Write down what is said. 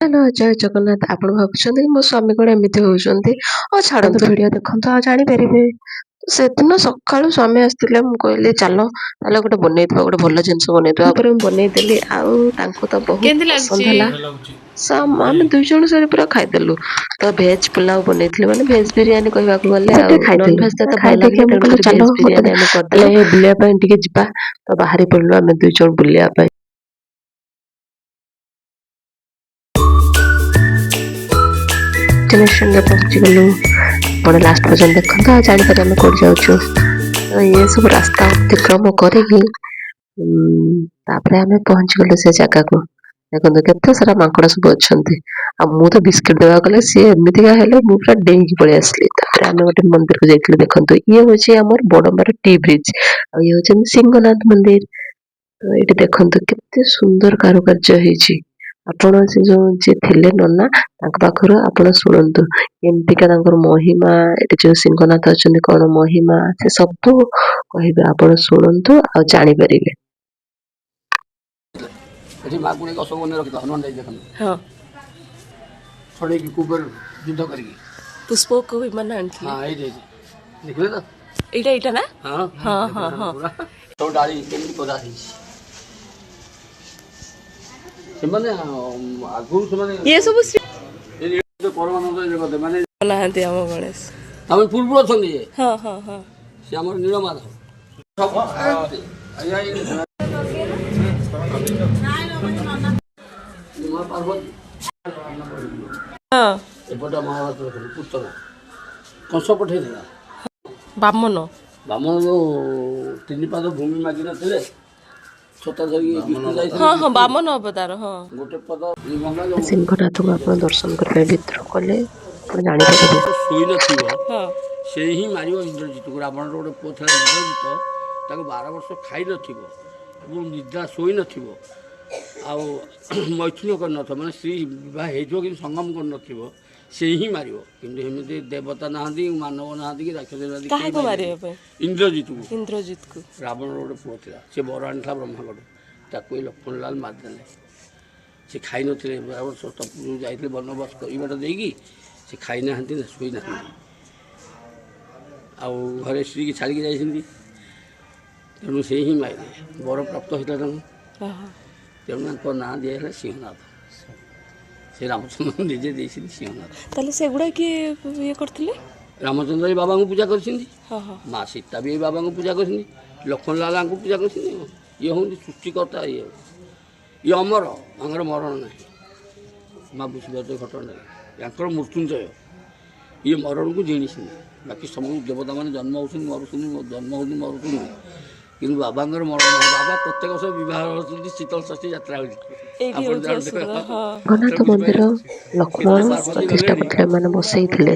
Hello ଜୟ ଜଗନ୍ନାଥ। ଆପଣ ଭାବୁଛନ୍ତି କି ମୋ ସ୍ୱାମୀ କଣ ଏମିତି ହଉଛନ୍ତି? ହଉ ଛାଡ଼ନ୍ତୁ, ଭିଡ଼ିଓ ଦେଖନ୍ତୁ ଆଉ ଜାଣିପାରିବେ। ସେଦିନ ସକାଳୁ ସ୍ୱାମୀ ଆସିଥିଲେ, ମୁଁ କହିଲି ଚାଲ ତାହେଲେ ଗୋଟେ ବନେଇଥିବା, ଗୋଟେ ଭଲ ଜିନିଷ ବନେଇଥିବା। ତାପରେ ମୁଁ ବନେଇଦେଲି, ଆଉ ତାଙ୍କୁ ତ ବହୁତ କେମିତି ପସନ୍ଦ ଲାଗୁଛି? ହେଲା। ଆମେ ଦୁଇ ଜଣ ସେଠି ପୁରା ଖାଇଦେଲୁ। ତ ଭେଜ ପୁଲାଉ ବନେଇଥିଲି, ମାନେ ଭେଜ ବିରିୟାନୀ କହିବାକୁ ଗଲେ। ଆଉ ନନ୍ ଭେଜ ତ ଏତେ ଭଲ ଲାଗୁନି, ତେଣୁକରି ଭେଜ ବିରିୟାନୀ ଆମେ କରିଦେଲେ ବୁଲିବା ପାଇଁ ଟିକେ ଯିବା। ତ ବାହାରି ପଡ଼ିଲୁ ଆମେ ଦୁଇ ଜଣ ବୁଲିବା ପାଇଁ। ଡେଷ୍ଟିନେସନରେ ପହଞ୍ଚିଗଲୁ। ଆପଣ ଲାଷ୍ଟ ପର୍ଯ୍ୟନ୍ତ ଦେଖନ୍ତୁ ଆଉ ଜାଣିପାରିବେ ଆମେ କୋଉଠି ଯାଉଛୁ। ତ ଇଏ ସବୁ ରାସ୍ତା ଅତିକ୍ରମ କରିକି ତାପରେ ଆମେ ପହଞ୍ଚିଗଲୁ ସେ ଜାଗାକୁ। ଦେଖନ୍ତୁ କେତେ ସାରା ମାଙ୍କଡ଼ ସବୁ ଅଛନ୍ତି। ଆଉ ମୁଁ ତ ବିସ୍କିଟ୍ ଦେବାକୁ ଗଲେ ସିଏ ଏମିତିକା ହେଲେ, ମୁଁ ପୁରା ଡେଇଁକି ପଳେଇ ଆସିଲି। ତାପରେ ଆମେ ଗୋଟେ ମନ୍ଦିରକୁ ଯାଇଥିଲୁ। ଦେଖନ୍ତୁ ଇଏ ହଉଛି ଆମର ବଡମ୍ବାର ଟି ବ୍ରିଜ, ଆଉ ଇଏ ହଉଛନ୍ତି ସିଂହନାଥ ମନ୍ଦିର। ତ ଏଇଠି ଦେଖନ୍ତୁ କେତେ ସୁନ୍ଦର କାରୁକାର୍ଯ୍ୟ ହେଇଛି। ଆପଣ ସେ ଯୋଉ ଯିଏ ଥିଲେ ନନା, ତାଙ୍କ ପାଖରୁ ଆପଣ ଶୁଣନ୍ତୁ ଏମିତିକା ତାଙ୍କର ମହିମା। ଏଠି ଯୋଉ ସିଂହନାଥ ଅଛନ୍ତି କଣ ମହିମା, ସେ ସବୁ କହିବେ, ଆପଣ ଶୁଣନ୍ତୁ ଆଉ ଜାଣିପାରିବେ। ଏଠି ମାଆକୁ ନେଇକି ଅଶୋକବନରେ ରଖିଥିଲା ହନୁମାନ ଯାଇ ଦେଖନ୍ତୁ। ହଁ, ଛଡ଼େଇକି କୁବେର ଯୁଦ୍ଧ କରିକି ପୁଷ୍ପକ ବିମାନ ଆଣିଥିଲେ। ହଁ ଏଇଠି ଦେଖିଲେ ତ? ଏଇଟା ନା? ହଁ ହଁ ହଁ ହଁ। ପୁରା ସବୁ ଡାଳି କେମିତି କରା ହେଇଛି। ସେମାନେ ଆଗରୁ ସେମାନେ ଇଏ ସବୁ ପରମାନନ୍ଦ ଜଗତ ମାନେ ନାହାନ୍ତି ଆମ ଗଣେଶ। ଆମେ ପୂର୍ବରୁ ଅଛନ୍ତି ଇଏ। ହଁ ହଁ ହଁ। ସେ ଆମର ନୀଳମାଧବ। ମା ପାର୍ବତୀ ହଁ, ଏପଟେ ମହାଭାରତ ପୁସ୍ତକ କଂସ ପଠେଇଥିଲା। ବାମନ। ବାମନ ଯୋଉ ତିନି ପାଦ ଭୂମି ମାଗିନଥିଲେ, ଛତା ଧରିକି ବିଷ୍ଣୁ ଯାଇଥିଲେ। ହଁ ହଁ, ବାମନ ଅବତାର। ହଁ, ଗୋଟେ ପଦ ଗଙ୍ଗା ଯମୁନା ସିଂହନାଥଙ୍କୁ ଆପଣ ଦର୍ଶନ କରିବା ଭିତରୁ କଲେ ଆପଣ ଜାଣିପାରିବେ। ଶୋଇନଥିବ, ହଁ। ସେ ହିଁ ମାରିବ ଇନ୍ଦ୍ରଜିତକୁ। ରାବଣର ଗୋଟେ ପୁଅ ଥିଲା ଇନ୍ଦ୍ରଜିତ, ତାକୁ 12 ବର୍ଷ ଖାଇନଥିବ ଏବଂ ନିଦ୍ରା ଶୋଇନଥିବ, ଆଉ ମୈଥୁନ କରିନଥିବ, ମାନେ ସ୍ତ୍ରୀ ବିବାହ ହେଇଥିବ କିନ୍ତୁ ସଙ୍ଗମ କରିନଥିବ, ସେ ହିଁ ମାରିବ। କିନ୍ତୁ ଏମିତି ଦେବତା ନାହାନ୍ତି, ମାନବ ନାହାନ୍ତି, କି ରାକ୍ଷସ ନାହାନ୍ତି, କେହି କାହାକୁ ମାରିବା ମାରିବେନି ପାଇଁ? ଇନ୍ଦ୍ରଜିତକୁ। ଇନ୍ଦ୍ରଜିତକୁ। ରାବଣର ଗୋଟେ ପୁଅ ଥିଲା, ସେ ବର ଆଣିଥିଲା ବ୍ରହ୍ମାଙ୍କଠୁ, ତାକୁ ଏଇ ଲକ୍ଷ୍ମଣଲାଲ ମାରିଦେଲେ। ସେ ଖାଇନଥିଲେ, ଯେଉଁ ଯାଇଥିଲେ ବନବାସ କରିବାଟା ଦେଇକି, ସେ ଖାଇନାହାନ୍ତି ନା ଶୋଇନାହାନ୍ତି, ଆଉ ଘରେ ସ୍ତ୍ରୀକି ଛାଡ଼ିକି ଯାଇଛନ୍ତି। ତେଣୁ ସେ ହିଁ ମାରିଲେ, ବର ପ୍ରାପ୍ତ ହୋଇଥିଲା ତାଙ୍କୁ। ତେଣୁ ତାଙ୍କ ନାଁ ଦିଆହେଲା ସିଂହନାଥ। ସେ ରାମଚନ୍ଦ୍ର ନିଜେ ଦେଇଛନ୍ତି ସିଂହନାଥ। ତାହେଲେ ସେଗୁଡ଼ା କିଏ ଇଏ କରିଥିଲେ? ରାମଚନ୍ଦ୍ର ଏଇ ବାବାଙ୍କୁ ପୂଜା କରିଛନ୍ତି, ହଁ ହଁ। ମା ସୀତା ବି ଏଇ ବାବାଙ୍କୁ ପୂଜା କରିଛନ୍ତି, ଲକ୍ଷ୍ମଣଲାଲ ଆଙ୍କୁ ପୂଜା କରିଛନ୍ତି। ଇଏ ହୁଅନ୍ତି ସୃଷ୍ଟିକର୍ତ୍ତା। ଇଏ ଅମର, ତାଙ୍କର ମରଣ ନାହିଁ। ମା ବୁଝିପାରୁଛ ଘଟଣା, ୟାଙ୍କର ମୃତ୍ୟୁଞ୍ଜୟ। ଇଏ ମରଣକୁ ଜିଣିଛନ୍ତି। ବାକି ସବୁ ଦେବତାମାନେ ଜନ୍ମ ହେଉଛନ୍ତି ମରୁଛନ୍ତି, ଜନ୍ମ ହେଉଛନ୍ତି ମରୁଛନ୍ତି, କିନ୍ତୁ ବାବାଙ୍କର ମରଣ ନାହିଁ। ବାବା ପ୍ରତ୍ୟେକ ବର୍ଷ ବିବାହ ହେଉଛନ୍ତି, ଶୀତଳ ଷଷ୍ଠୀ ଯାତ୍ରା ହେଉଛି। ଏଇଠି ଆପଣ ହଉଛି ଜାଣୁଥିବେ, ଅସୁବିଧା। ହଁ। ଜଗନ୍ନାଥ ବୁଝିପାରିଲେ? ମନ୍ଦିର ଲକ୍ଷ୍ମଣ ପାର୍ବତୀ ପ୍ରତିଷ୍ଠା ଗଲେଣି କରିଥିଲେ, ମାନେ ବସେଇଥିଲେ।